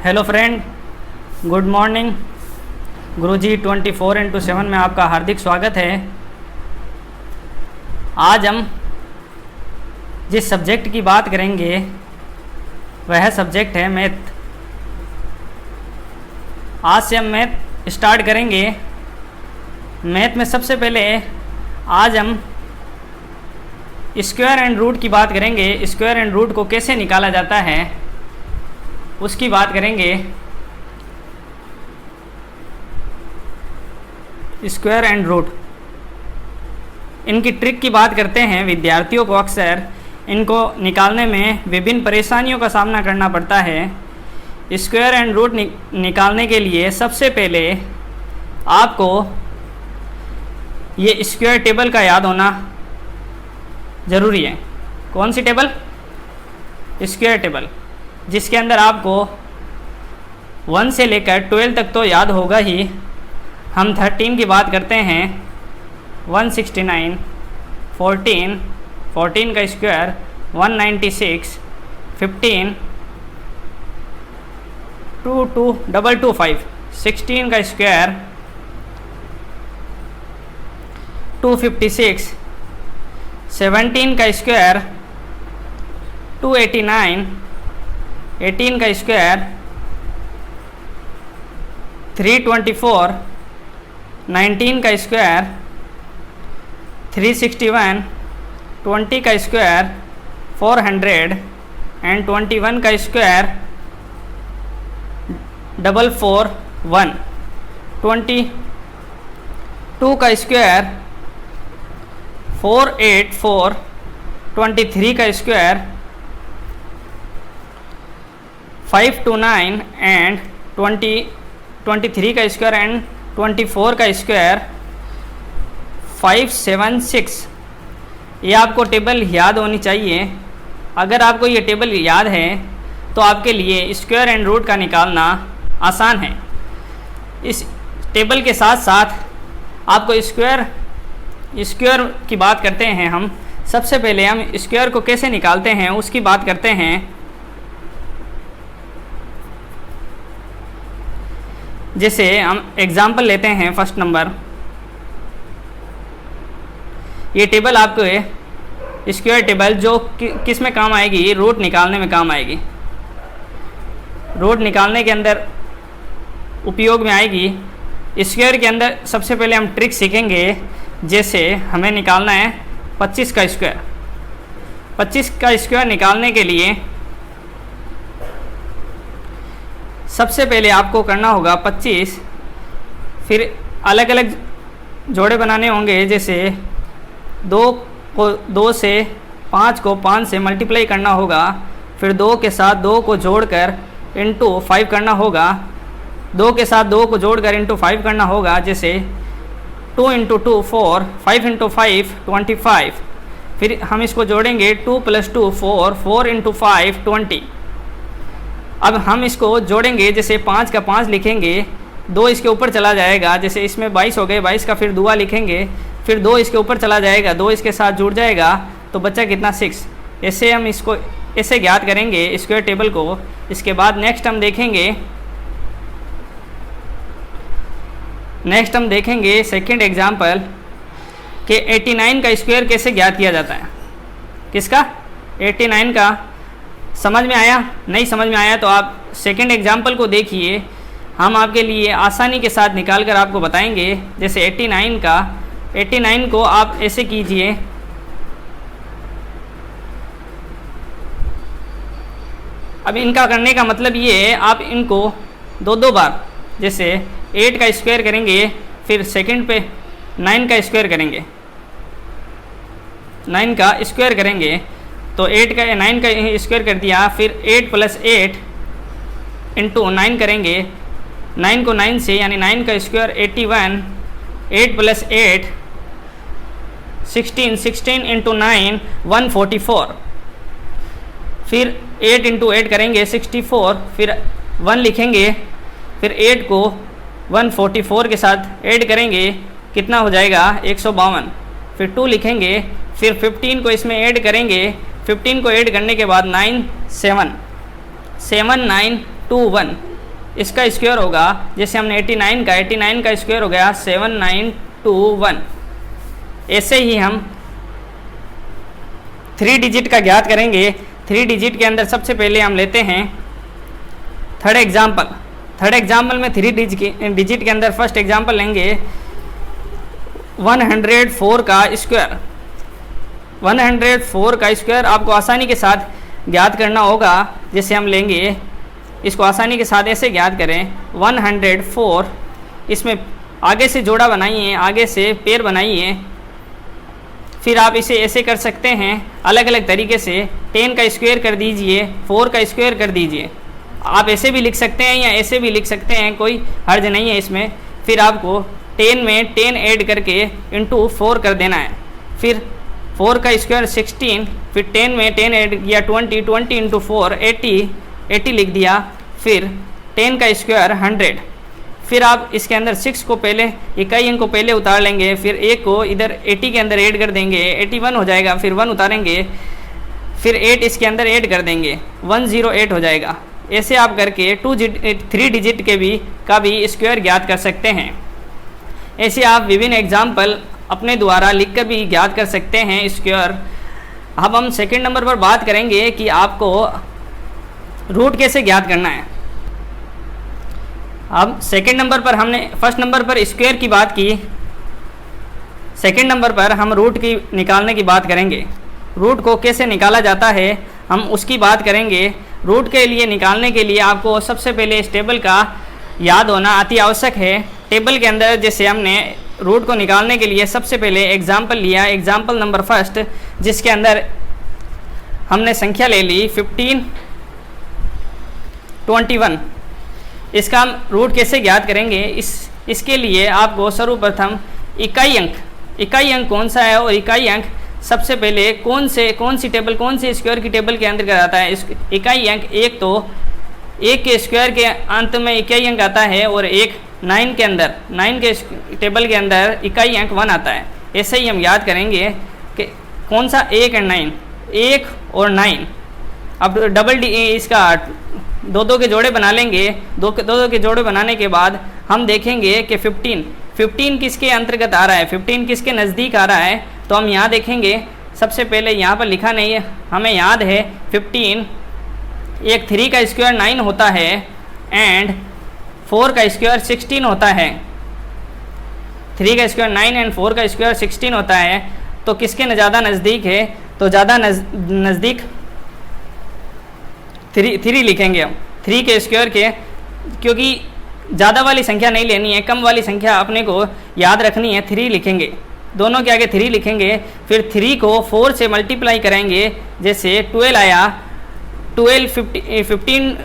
Hello friend, good morning. Guruji 24x7 में आपका हार्दिक स्वागत है। आज हम जिस सब्जेक्ट की बात करेंगे वह सब्जेक्ट है मैथ। आज से हम मैथ स्टार्ट करेंगे। मैथ में सबसे पहले आज हम स्क्वायर एंड रूट की बात करेंगे। स्क्वायर एंड रूट को कैसे निकाला जाता है उसकी बात करेंगे। स्क्वायर एंड रूट, इनकी ट्रिक की बात करते हैं। विद्यार्थियों को अक्सर इनको निकालने में विभिन्न परेशानियों का सामना करना पड़ता है। स्क्वायर एंड रूट निकालने के लिए सबसे पहले आपको ये स्क्वायर टेबल का याद होना ज़रूरी है। कौन सी टेबल? स्क्वायर टेबल, जिसके अंदर आपको 1 से लेकर 12 तक तो याद होगा ही। हम 13 की बात करते हैं। 169, 14 का स्क्वायर 196, 15, 225, 16 का स्क्वायर 256, 17 का स्क्वायर 289, 18 का स्क्वायर 324, 19 का स्क्वायर 361, 20 का स्क्वायर 400 एंड 21 का स्क्वायर 441, 22 का स्क्वायर 484, 23 का स्क्वायर 529 एंड 23 का स्क्वायर एंड 24 का स्क्वायर 576। ये आपको टेबल याद होनी चाहिए। अगर आपको ये टेबल याद है तो आपके लिए स्क्वायर एंड रूट का निकालना आसान है। इस टेबल के साथ साथ आपको स्क्वायर की बात करते हैं। हम सबसे पहले हम स्क्वायर को कैसे निकालते हैं उसकी बात करते हैं। जैसे हम एग्जाम्पल लेते हैं फर्स्ट नंबर। ये टेबल आपको स्क्वायर टेबल जो किस में काम आएगी? रूट निकालने में काम आएगी। रूट निकालने के अंदर उपयोग में आएगी। स्क्वायर के अंदर सबसे पहले हम ट्रिक सीखेंगे। जैसे हमें निकालना है 25 का स्क्वायर। 25 का स्क्वायर निकालने के लिए सबसे पहले आपको करना होगा 25, फिर अलग अलग जोड़े बनाने होंगे। जैसे 2 से 5 को 5 से मल्टीप्लाई करना होगा, फिर 2 के साथ 2 को जोड़कर इंटू 5 करना होगा। 2 के साथ 2 को जोड़कर इंटू 5 करना होगा। जैसे 2 × 2 4, 5 × 5 25। फिर हम इसको जोड़ेंगे 2 + 2 4, 4 × 5 20। अब हम इसको जोड़ेंगे। जैसे 5 का 5 लिखेंगे, 2 इसके ऊपर चला जाएगा। जैसे इसमें 22 हो गए, 22 का फिर दुआ लिखेंगे, फिर 2 इसके ऊपर चला जाएगा, 2 इसके साथ जुड़ जाएगा तो बच्चा कितना 6। ऐसे हम इसको ऐसे ज्ञात करेंगे स्क्वायर टेबल को। इसके बाद नेक्स्ट हम देखेंगे सेकंड एग्जाम्पल कि 89 का स्क्वायर कैसे ज्ञात किया जाता है। किसका? 89 का। समझ में आया? नहीं समझ में आया तो आप सेकंड एग्जाम्पल को देखिए। हम आपके लिए आसानी के साथ निकाल कर आपको बताएंगे। जैसे 89 को आप ऐसे कीजिए। अब इनका करने का मतलब ये है, आप इनको 2 बार, जैसे 8 का स्क्वायर करेंगे, फिर सेकंड पे 9 का स्क्वायर करेंगे। 9 का स्क्वायर करेंगे तो 9 का स्क्वायर कर दिया। फिर 8 + 8 इंटू 9 करेंगे। 9 को 9 से, यानी 9 का स्क्वायर 81, 8 + 8 16, 16 × 9 144। फिर 8 × 8 करेंगे 64, फिर 1 लिखेंगे, फिर 8 को 144 के साथ ऐड करेंगे, कितना हो जाएगा 152। फिर 2 लिखेंगे, फिर 15 को इसमें ऐड करेंगे। 15 को ऐड करने के बाद 9 7 7 9 2 1 इसका स्क्वायर होगा, जैसे हमने 89 का स्क्वायर हो गया 7921। ऐसे ही हम 3 डिजिट का ज्ञात करेंगे। 3 डिजिट के अंदर सबसे पहले हम लेते हैं थर्ड एग्जाम्पल में 3 डिजिट के अंदर फर्स्ट एग्जाम्पल लेंगे 104 का स्क्वायर। 104 का स्क्वायर आपको आसानी के साथ ज्ञात करना होगा। जैसे हम लेंगे इसको आसानी के साथ ऐसे ज्ञात करें 104, इसमें आगे से जोड़ा बनाइए, आगे से पेयर बनाइए, फिर आप इसे ऐसे कर सकते हैं अलग अलग तरीके से। 10 का स्क्वायर कर दीजिए, 4 का स्क्वायर कर दीजिए। आप ऐसे भी लिख सकते हैं या ऐसे भी लिख सकते हैं, कोई हर्ज नहीं है इसमें। फिर आपको 10 में 10 ऐड करके इंटू 4 कर देना है। फिर 4 का स्क्वायर 16, फिर 10 में 10 ऐड किया 20 इंटू 4 80 लिख दिया। फिर 10 का स्क्वायर 100। फिर आप इसके अंदर 6 को पहले, इकाई अंक को पहले उतार लेंगे, फिर 1 को इधर 80 के अंदर ऐड कर देंगे, 81 हो जाएगा। फिर 1 उतारेंगे, फिर 8 इसके अंदर ऐड कर देंगे, 108 हो जाएगा। ऐसे आप करके 3 डिजिट का भी स्क्वायर ज्ञात कर सकते हैं। ऐसे आप विभिन्न एग्जाम्पल अपने द्वारा लिख कर भी ज्ञात कर सकते हैं स्क्वायर। अब हम सेकंड नंबर पर बात करेंगे कि आपको रूट कैसे ज्ञात करना है। अब सेकंड नंबर पर हमने फर्स्ट नंबर पर स्क्वायर की बात की, सेकंड नंबर पर हम रूट की निकालने की बात करेंगे। रूट को कैसे निकाला जाता है हम उसकी बात करेंगे। रूट के लिए निकालने के लिए आपको सबसे पहले इस टेबल का याद होना अति आवश्यक है। टेबल के अंदर जैसे हमने रूट को निकालने के लिए सबसे पहले एग्जाम्पल लिया, एग्जाम्पल नंबर फर्स्ट, जिसके अंदर हमने संख्या ले ली 15 21। इसका हम रूट कैसे ज्ञात करेंगे, इसके लिए आपको सर्वप्रथम इकाई अंक कौन सा है और इकाई अंक सबसे पहले कौन सी टेबल, कौन सी स्क्वायर की टेबल के अंदर आता है। इकाई अंक एक तो 1 के स्क्वायर के अंत में इकाई अंक आता है और एक 9 के अंदर, 9 के टेबल के अंदर इकाई अंक 1 आता है। ऐसे ही हम याद करेंगे कि कौन सा 1 और 9, 1 और 9। अब डबल इसका दो के जोड़े बना लेंगे। दो के जोड़े बनाने के बाद हम देखेंगे कि 15 किसके अंतर्गत आ रहा है, 15 किसके नज़दीक आ रहा है। तो हम यहाँ देखेंगे, सबसे पहले यहाँ पर लिखा नहीं है, हमें याद है 15, एक 3 का स्क्वायर 9 होता है एंड 4 का स्क्वायर 16 होता है। 3 का स्क्वायर 9 एंड 4 का स्क्वायर 16 होता है। तो किसके ज़्यादा नज़दीक है, तो ज़्यादा नज़दीक 3 लिखेंगे हम। 3 के स्क्वायर के, क्योंकि ज़्यादा वाली संख्या नहीं लेनी है, कम वाली संख्या अपने को याद रखनी है, 3 लिखेंगे। दोनों के आगे 3 लिखेंगे। फिर 3 को 4 से मल्टीप्लाई करेंगे, जैसे 12 आया, 15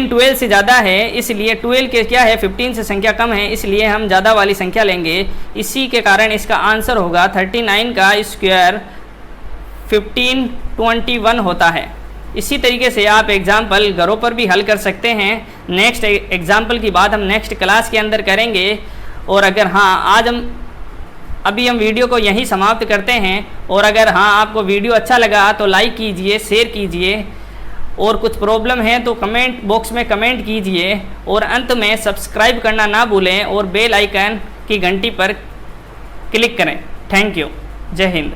12 से ज़्यादा है, इसलिए 12 के क्या है 15 से संख्या कम है, इसलिए हम ज़्यादा वाली संख्या लेंगे। इसी के कारण इसका आंसर होगा 39 का स्क्वायर 1521 होता है। इसी तरीके से आप एग्जाम्पल घरों पर भी हल कर सकते हैं। नेक्स्ट एग्जाम्पल की बात हम नेक्स्ट क्लास के अंदर करेंगे। और अगर हाँ, अभी हम वीडियो को यहीं समाप्त करते हैं। और अगर हाँ आपको वीडियो अच्छा लगा तो लाइक कीजिए, शेयर कीजिए, और कुछ प्रॉब्लम है तो कमेंट बॉक्स में कमेंट कीजिए। और अंत में सब्सक्राइब करना ना भूलें और बेल आइकन की घंटी पर क्लिक करें। Thank you. जय हिंद।